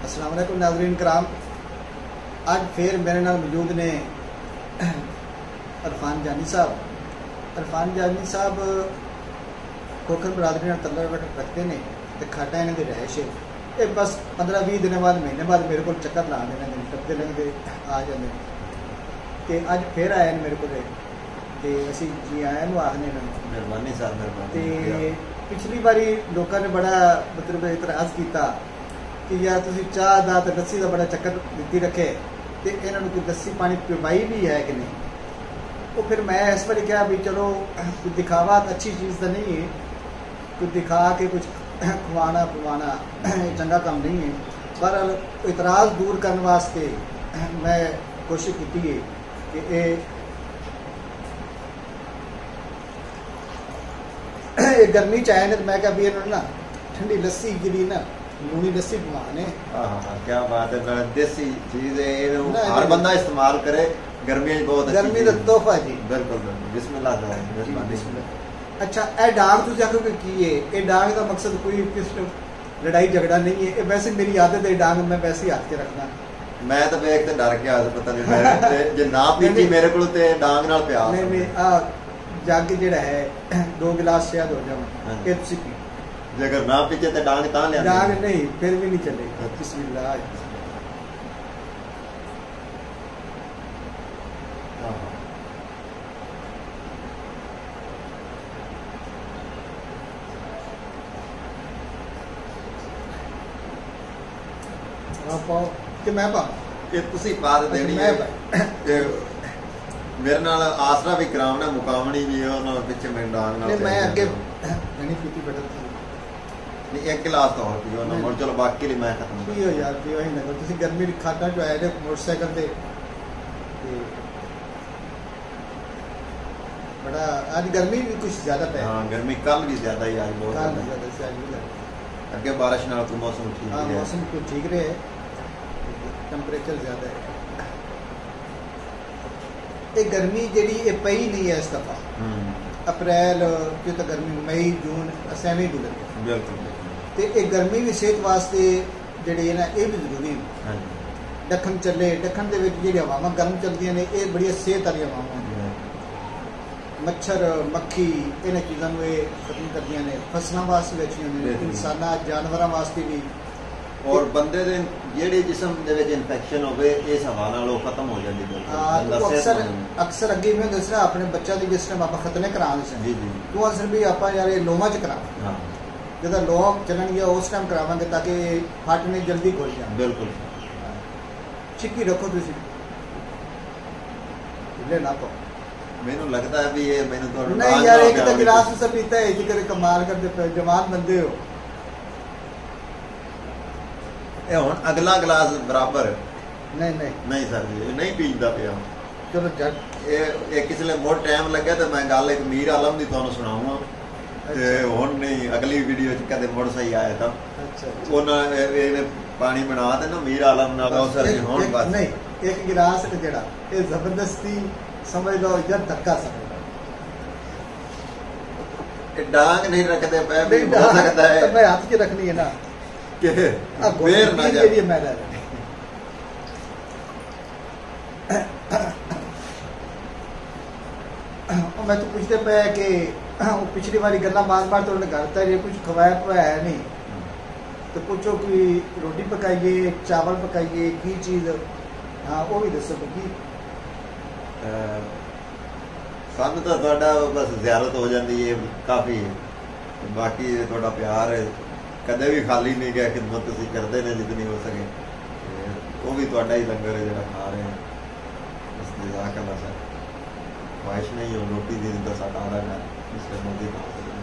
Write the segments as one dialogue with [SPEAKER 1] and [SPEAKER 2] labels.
[SPEAKER 1] अस्सलाम वालेकुम नाज़रीन कराम। आज फिर मेरे नाल मौजूद ने इरफान जानी साहब खोखर बरादरी नाल तल्लक रखते हैं तो खाटा इन्हों की रहायश है। ये बस 15-20 दिन बाद महीने बाद मेरे को चक्कर ला देने दिन टपते लगते आ जाते तो अज फिर आए हैं मेरे को असी जी आया आखने
[SPEAKER 2] मेहरबानी साहब मेहरबानी।
[SPEAKER 1] पिछली बारी लोगों ने बड़ा मतलब इतराज़ किया कि यार तुम चाह का तो लस्सी का बड़ा चक्कर दी रखे तो इन्हों कोई लस्सी पानी पिवाई भी है कि नहीं। वो फिर मैं इस बार कहा भी चलो कुछ दिखावा अच्छी चीज़ तो नहीं है, कुछ दिखा के कुछ खुवाना पिवाना चंगा काम नहीं है। पर इतराज़ दूर करने वास्ते मैं कोशिश की है कि गर्मी चाहे ने तो मैं क्या भी ना ठंडी लस्सी जी ना लूनी लस्सी पिवाने।
[SPEAKER 2] क्या बात है, देसी चीज है, हर बंदा इस्तेमाल करे। गर्मी बहुत
[SPEAKER 1] गर्मी का तोहफा जी।
[SPEAKER 2] बिल्कुल बिल्कुल।
[SPEAKER 1] अच्छा ए डांग तुझे आखोगे की है, ये डांग का मकसद कोई किस लड़ाई झगड़ा नहीं है। वैसे मेरी आदत है डांग मैं वैसे ही हाथ के रखना।
[SPEAKER 2] मैं तो वेख ते डर गया पता नहीं जे ना पीती मेरे को ते डांग नाल प्यार
[SPEAKER 1] नहीं जग जिहड़ा है 2 गिलास शायद हो जावा ये तुसी पी।
[SPEAKER 2] जे अगर ना पीछे तो डांग तां ले
[SPEAKER 1] डांग नहीं फिर भी नहीं चलेगा। बिस्मिल्लाह। पाओ कि मैं पा
[SPEAKER 2] ये तुसी पा देनी है। मेरे नाल आसरा भी करावना मुकावनी भी है पिछे मैं डांग नाल
[SPEAKER 1] मैं अगे नहीं पीती बदल
[SPEAKER 2] नहीं एक गिलास तो और पियो ना और चलो बाकी लिए मैं खत्म
[SPEAKER 1] पियो यार पियो ही ना तुसी गर्मी खाटा जो आए मोटरसाइकिल ते बड़ा आज गर्मी भी कुछ ज्यादा है।
[SPEAKER 2] हां गर्मी कल भी ज्यादा ही आज बहुत
[SPEAKER 1] कल ज्यादा से आज भी
[SPEAKER 2] अगे बारिश नाल तो मौसम ठीक है।
[SPEAKER 1] मौसम को ठीक रहे, टेंपरेचर ज्यादा है। ये गर्मी जी पई नहीं है इस दफा। अप्रैल जो तो गर्मी मई जून असैवी गुजर
[SPEAKER 2] बिल्कुल
[SPEAKER 1] तो ये गर्मी भी सेहत वास्ते जी है ना ये भी जरूरी है। दखन चले दखन के हवावां गर्म चलदियां ने ये बड़ी सेहत वाली हवावां मच्छर मक्खी इन चीज़ों को खत्म करदियां ने फसलों वास्ते भी अच्छी होंदियां ने इंसाना जानवरों वास्ते भी।
[SPEAKER 2] और बंदे दे जेड़े जिस्म दे विच इन्फेक्शन होवे इस हवा नाल वो खत्म हो जांदी
[SPEAKER 1] बिल्कुल। अक्सर अगे मैं दसना अपने बच्चा दी जिस टाइम आप खतने कराने से
[SPEAKER 2] जी जी
[SPEAKER 1] तू अक्सर भी आप यार लोमा च करा।
[SPEAKER 2] हां
[SPEAKER 1] जदा लोम चलन गया उस टाइम करावांगे ताकि फट नहीं जल्दी खुल जाए।
[SPEAKER 2] बिल्कुल
[SPEAKER 1] चिक्की रखो तुसी ले ना तो
[SPEAKER 2] मैनू लगता है भी ये मैनू तो
[SPEAKER 1] नहीं यार एक तो गिलास से पीता है जिक्र कमाल करते पे जवान बंदे हो।
[SPEAKER 2] ये हुन अगला गिलास बराबर
[SPEAKER 1] नहीं
[SPEAKER 2] सर जी नहीं पींदा पिया।
[SPEAKER 1] चलो जट
[SPEAKER 2] ये किसले मोर टाइम लगे तो मैं गल एक मीर आलम दी तुहानू सुनाऊंगा ते हुन नहीं अगली वीडियो च कदे मोड़ सही आया था। अच्छा ओना ए पानी बना दे ना मीर आलम नाल ओ सर जी हुन बस
[SPEAKER 1] नहीं एक गिलास ते जेड़ा ये जबरदस्ती समझ लो या धक्का समझ लो
[SPEAKER 2] ये डांग नहीं रखते पे भी हो सकता है।
[SPEAKER 1] तो मैं हाथ की रखनी है ना
[SPEAKER 2] के बेर ना जाए
[SPEAKER 1] मैं मैं तो पूछते पे कि पिछली बारी गल्ला बार तो उन्होंने घर था कुछ खवाया पवाया है नहीं तो पूछो कोई रोटी पकाइए चावल पकाइए की चीज। हाँ वो भी दसो की
[SPEAKER 2] सानू तो थोड़ा बस ज़ियारत हो जाती है काफ़ी। बाकी थोड़ा प्यार कदे भी खाली नहीं गया, खिदमत तुसीं करते ने जितनी हो सके। वो भी थोड़ा ही लंगर है जो खा रहे हैं बस जज़ाक अल्लाह सर। ख्वाहिश नहीं हो रोटी दी तो साढ़ा आधा घर इसलिए मर्जी खा सकते हैं।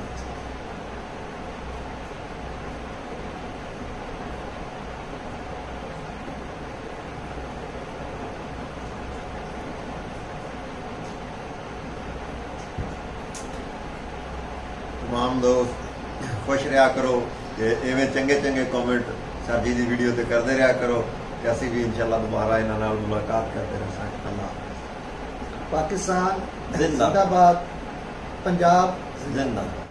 [SPEAKER 2] तमाम दोस्त खुश रहा करो इवें चंगे चंगे कॉमेंट सर जी की वीडियो ते करते रहा करो कि असी भी इंशाल्लाह दोबारा इन्हां नाल मुलाकात करते रह सकते। अल्लाह
[SPEAKER 1] पाकिस्तान जिंदाबाद, पंजाब जिंदाबाद।